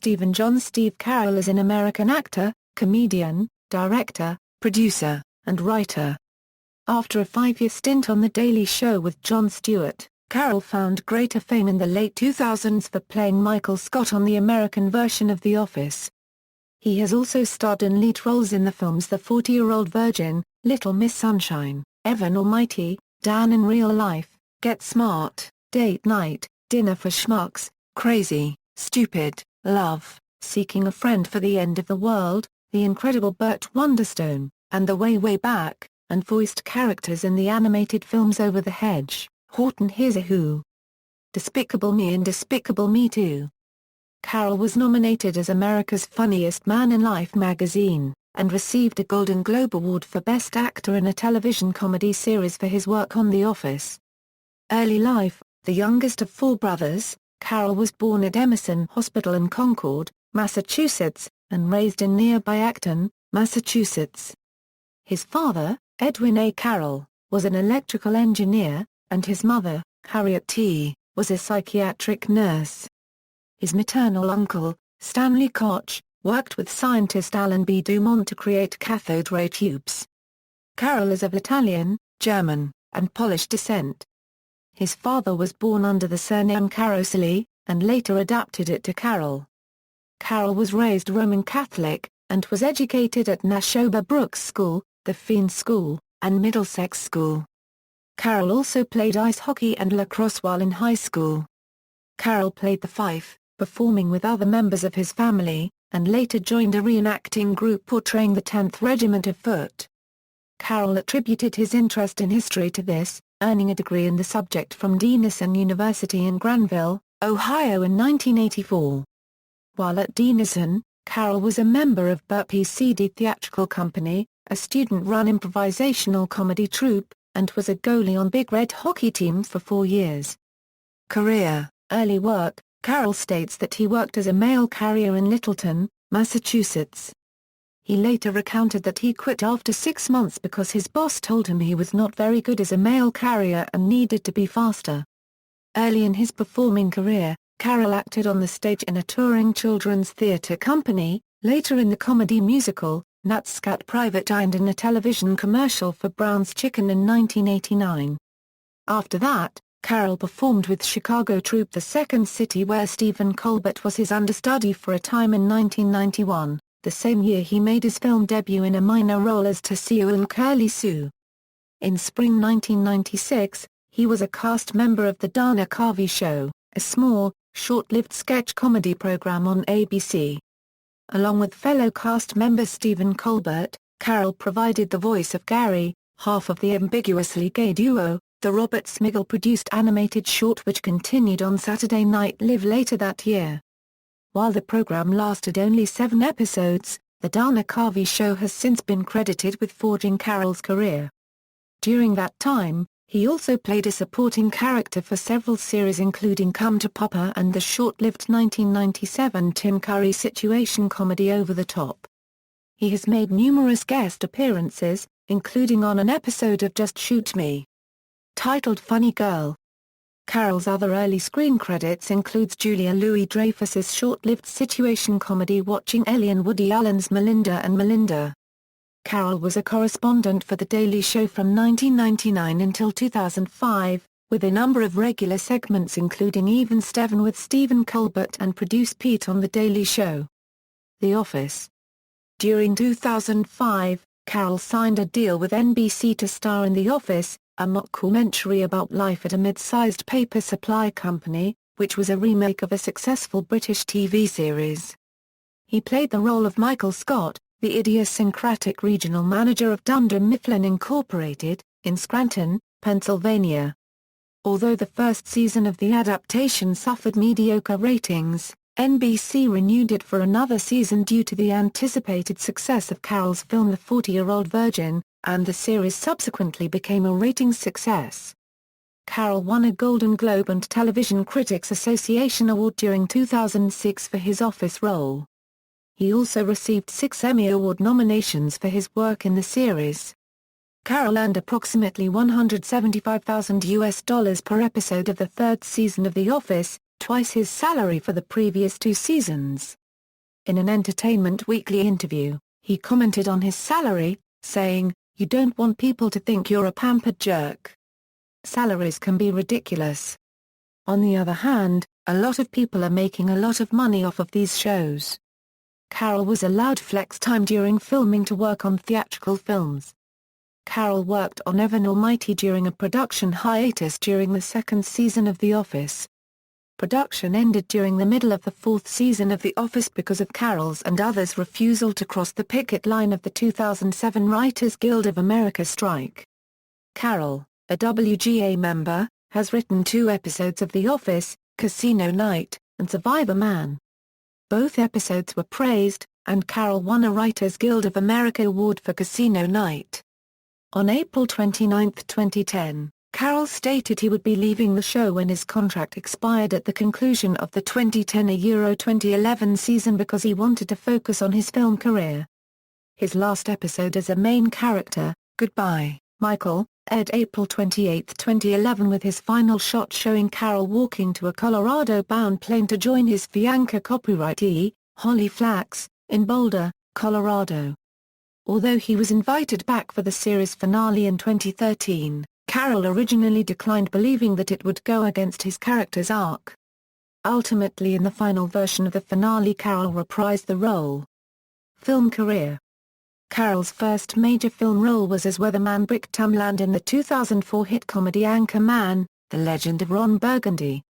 Jon Steve Carell is an American actor, comedian, director, producer, and writer. After a 5-year stint on The Daily Show with Jon Stewart, Carell found greater fame in the late 2000s for playing Michael Scott on the American version of The Office. He has also starred in lead roles in the films The 40-Year-Old Virgin, Little Miss Sunshine, Evan Almighty, Dan in Real Life, Get Smart, Date Night, Dinner for Schmucks, Crazy, Stupid, Love, Seeking a Friend for the End of the World, The Incredible Burt Wonderstone, and The Way Way Back, and voiced characters in the animated films Over the Hedge, Horton Hears, Despicable Me and Despicable Me 2. Carell was nominated as America's Funniest Man in Life magazine, and received a Golden Globe Award for Best Actor in a Television Comedy Series for his work on The Office. Early life: the youngest of 4 brothers, Carell was born at Emerson Hospital in Concord, Massachusetts, and raised in nearby Acton, Massachusetts. His father, Edwin A. Carell, was an electrical engineer, and his mother, Harriet T., was a psychiatric nurse. His maternal uncle, Stanley Koch, worked with scientist Alan B. Dumont to create cathode ray tubes. Carell is of Italian, German, and Polish descent. His father was born under the surname Caroselli, and later adapted it to Carell. Carell was raised Roman Catholic, and was educated at Nashoba Brooks School, the Feen School, and Middlesex School. Carell also played ice hockey and lacrosse while in high school. Carell played the fife, performing with other members of his family, and later joined a reenacting group portraying the 10th Regiment of Foot. Carell attributed his interest in history to this, earning a degree in the subject from Denison University in Granville, Ohio in 1984. While at Denison, Carell was a member of Burpee's CD Theatrical Company, a student-run improvisational comedy troupe, and was a goalie on Big Red hockey team for 4 years. Career: early work: Carell states that he worked as a mail carrier in Littleton, Massachusetts. He later recounted that he quit after 6 months because his boss told him he was not very good as a mail carrier and needed to be faster. Early in his performing career, Carell acted on the stage in a touring children's theater company, later in the comedy musical, Nuts Scat Private Eye, and in a television commercial for Brown's Chicken in 1989. After that, Carell performed with Chicago troupe The Second City, where Stephen Colbert was his understudy for a time in 1991, the same year he made his film debut in a minor role as Toshio in Curly Sue. In spring 1996, he was a cast member of The Dana Carvey Show, a small, short-lived sketch comedy program on ABC. Along with fellow cast member Stephen Colbert, Carell provided the voice of Gary, half of the ambiguously gay duo, the Robert Smigel-produced animated short which continued on Saturday Night Live later that year. While the program lasted only 7 episodes, The Dana Carvey Show has since been credited with forging Carell's career. During that time, he also played a supporting character for several series including Come to Papa and the short-lived 1997 Tim Curry situation comedy Over the Top. He has made numerous guest appearances, including on an episode of Just Shoot Me, titled Funny Girl. Carell's other early screen credits includes Julia Louis-Dreyfus's short-lived situation comedy Watching Ellie and Woody Allen's Melinda and Melinda. Carell was a correspondent for The Daily Show from 1999 until 2005, with a number of regular segments including Even Steven with Stephen Colbert and Produce Pete on The Daily Show. The Office. During 2005, Carell signed a deal with NBC to star in The Office, a mockumentary about life at a mid-sized paper supply company, which was a remake of a successful British TV series. He played the role of Michael Scott, the idiosyncratic regional manager of Dunder Mifflin Incorporated, in Scranton, Pennsylvania. Although the first season of the adaptation suffered mediocre ratings, NBC renewed it for another season due to the anticipated success of Carell's film The 40-Year-Old Virgin, and the series subsequently became a ratings success. Carell won a Golden Globe and Television Critics Association Award during 2006 for his Office role. He also received 6 Emmy Award nominations for his work in the series. Carell earned approximately $175,000 per episode of the 3rd season of The Office, twice his salary for the previous 2 seasons. In an Entertainment Weekly interview, he commented on his salary, saying, "You don't want people to think you're a pampered jerk. Salaries can be ridiculous. On the other hand, a lot of people are making a lot of money off of these shows." Carell was allowed flex time during filming to work on theatrical films. Carell worked on Evan Almighty during a production hiatus during the second season of The Office. Production ended during the middle of the fourth season of The Office because of Carell's and others' refusal to cross the picket line of the 2007 Writers Guild of America strike. Carell, a WGA member, has written 2 episodes of The Office, Casino Night, and Survivor Man. Both episodes were praised, and Carell won a Writers Guild of America award for Casino Night. On April 29, 2010, Carell stated he would be leaving the show when his contract expired at the conclusion of the 2010-2011 season because he wanted to focus on his film career. His last episode as a main character, Goodbye, Michael, aired April 28, 2011 with his final shot showing Carell walking to a Colorado-bound plane to join his fiancée copyrightee, Holly Flax, in Boulder, Colorado. Although he was invited back for the series finale in 2013, Carell originally declined believing that it would go against his character's arc. Ultimately in the final version of the finale Carell reprised the role. Film career. Carell's first major film role was as weatherman Brick Tamland in the 2004 hit comedy Anchorman, The Legend of Ron Burgundy.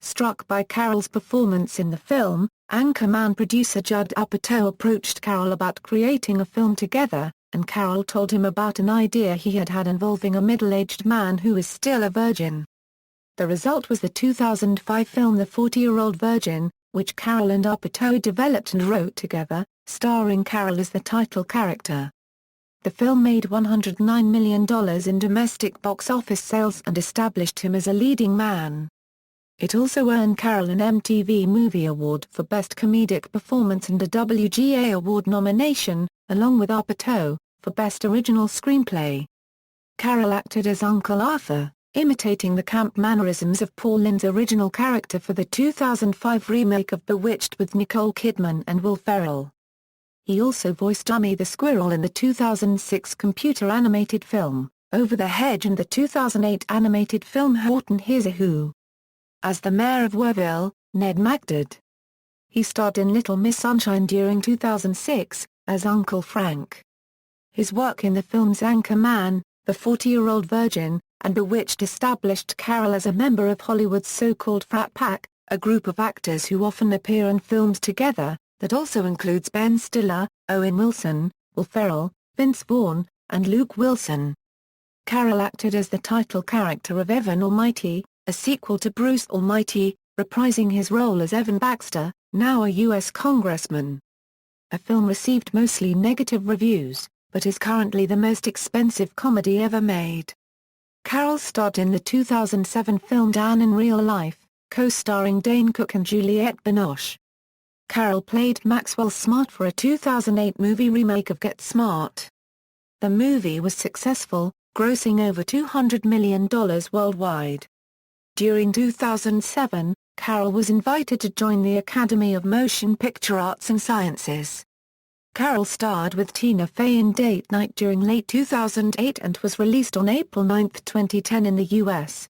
Struck by Carell's performance in the film, Anchorman producer Judd Apatow approached Carell about creating a film together, and Carell told him about an idea he had had involving a middle-aged man who is still a virgin. The result was the 2005 film The 40-Year-Old Virgin, which Carell and Apatow developed and wrote together, starring Carell as the title character. The film made $109 million in domestic box office sales and established him as a leading man. It also earned Carell an MTV Movie Award for Best Comedic Performance and a WGA Award nomination, along with Apatow, for Best Original Screenplay. Carell acted as Uncle Arthur, imitating the camp mannerisms of Paul Lynde's original character for the 2005 remake of Bewitched with Nicole Kidman and Will Ferrell. He also voiced Dummy the Squirrel in the 2006 computer-animated film, Over the Hedge, and the 2008 animated film Horton Hears a Who. As the mayor of Werville, Ned MacDid. He starred in Little Miss Sunshine during 2006, as Uncle Frank. His work in the films Anchorman, The 40-Year-Old Virgin, and Bewitched established Carell as a member of Hollywood's so-called frat pack, a group of actors who often appear in films together, that also includes Ben Stiller, Owen Wilson, Will Ferrell, Vince Vaughn, and Luke Wilson. Carell acted as the title character of Evan Almighty, a sequel to Bruce Almighty, reprising his role as Evan Baxter, now a U.S. congressman. The film received mostly negative reviews, but is currently the most expensive comedy ever made. Carell starred in the 2007 film Dan in Real Life, co-starring Dane Cook and Juliette Binoche. Carell played Maxwell Smart for a 2008 movie remake of Get Smart. The movie was successful, grossing over $200 million worldwide. During 2007, Carell was invited to join the Academy of Motion Picture Arts and Sciences. Carell starred with Tina Fey in Date Night during late 2008 and was released on April 9, 2010 in the U.S.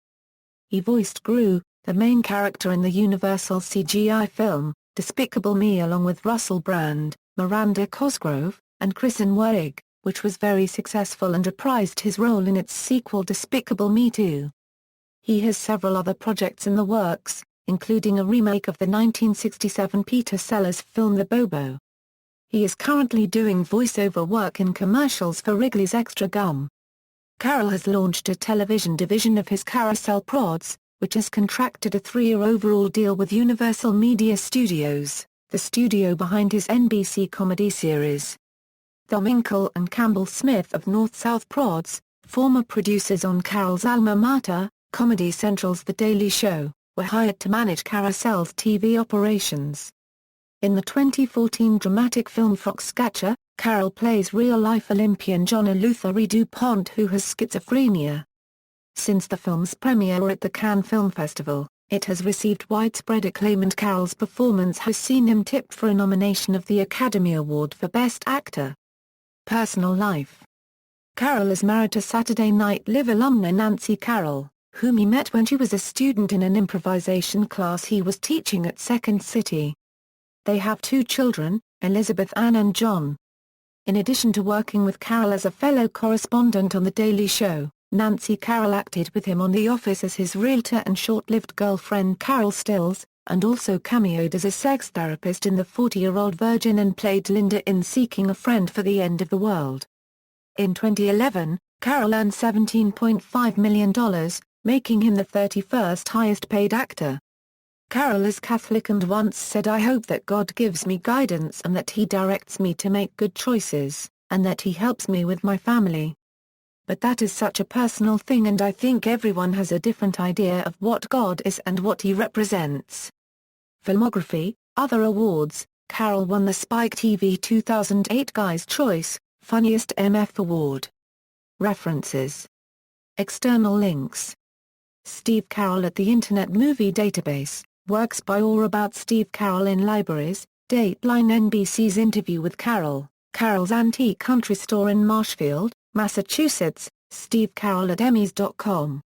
He voiced Gru, the main character in the Universal CGI film, Despicable Me, along with Russell Brand, Miranda Cosgrove, and Kristen Wiig, which was very successful and reprised his role in its sequel Despicable Me 2. He has several other projects in the works, including a remake of the 1967 Peter Sellers film The Bobo. He is currently doing voice-over work in commercials for Wrigley's Extra Gum. Carell has launched a television division of his Carousel Prods, which has contracted a 3-year overall deal with Universal Media Studios, the studio behind his NBC comedy series. Thom Inkle and Campbell Smith of North-South Prods, former producers on Carell's alma mater, Comedy Central's The Daily Show, were hired to manage Carousel's TV operations. In the 2014 dramatic film Foxcatcher, Carell plays real-life Olympian John Eleuthère DuPont who has schizophrenia. Since the film's premiere at the Cannes Film Festival, It has received widespread acclaim and Carell's performance has seen him tipped for a nomination of the Academy Award for Best Actor. Personal life. Carell is married to Saturday Night Live alumna Nancy Carell, whom he met when she was a student in an improvisation class he was teaching at Second City. They have 2 children, Elizabeth Ann and John. In addition to working with Carell as a fellow correspondent on The Daily Show, Nancy Carell acted with him on The Office as his realtor and short-lived girlfriend Carol Stills, and also cameoed as a sex therapist in The 40-Year-Old Virgin and played Linda in Seeking a Friend for the End of the World. In 2011, Carell earned $17.5 million, making him the 31st highest-paid actor. Carell is Catholic and once said, "I hope that God gives me guidance and that He directs me to make good choices, and that He helps me with my family." But that is such a personal thing, and I think everyone has a different idea of what God is and what He represents. Filmography. Other awards. Carell won the Spike TV 2008 Guy's Choice Funniest MF Award. References. External links. Steve Carell at the Internet Movie Database, works by or about Steve Carell in libraries, Dateline. NBC's interview with Carell, Carell's Antique Country Store in Marshfield, Massachusetts, Steve Carell at Emmys.com.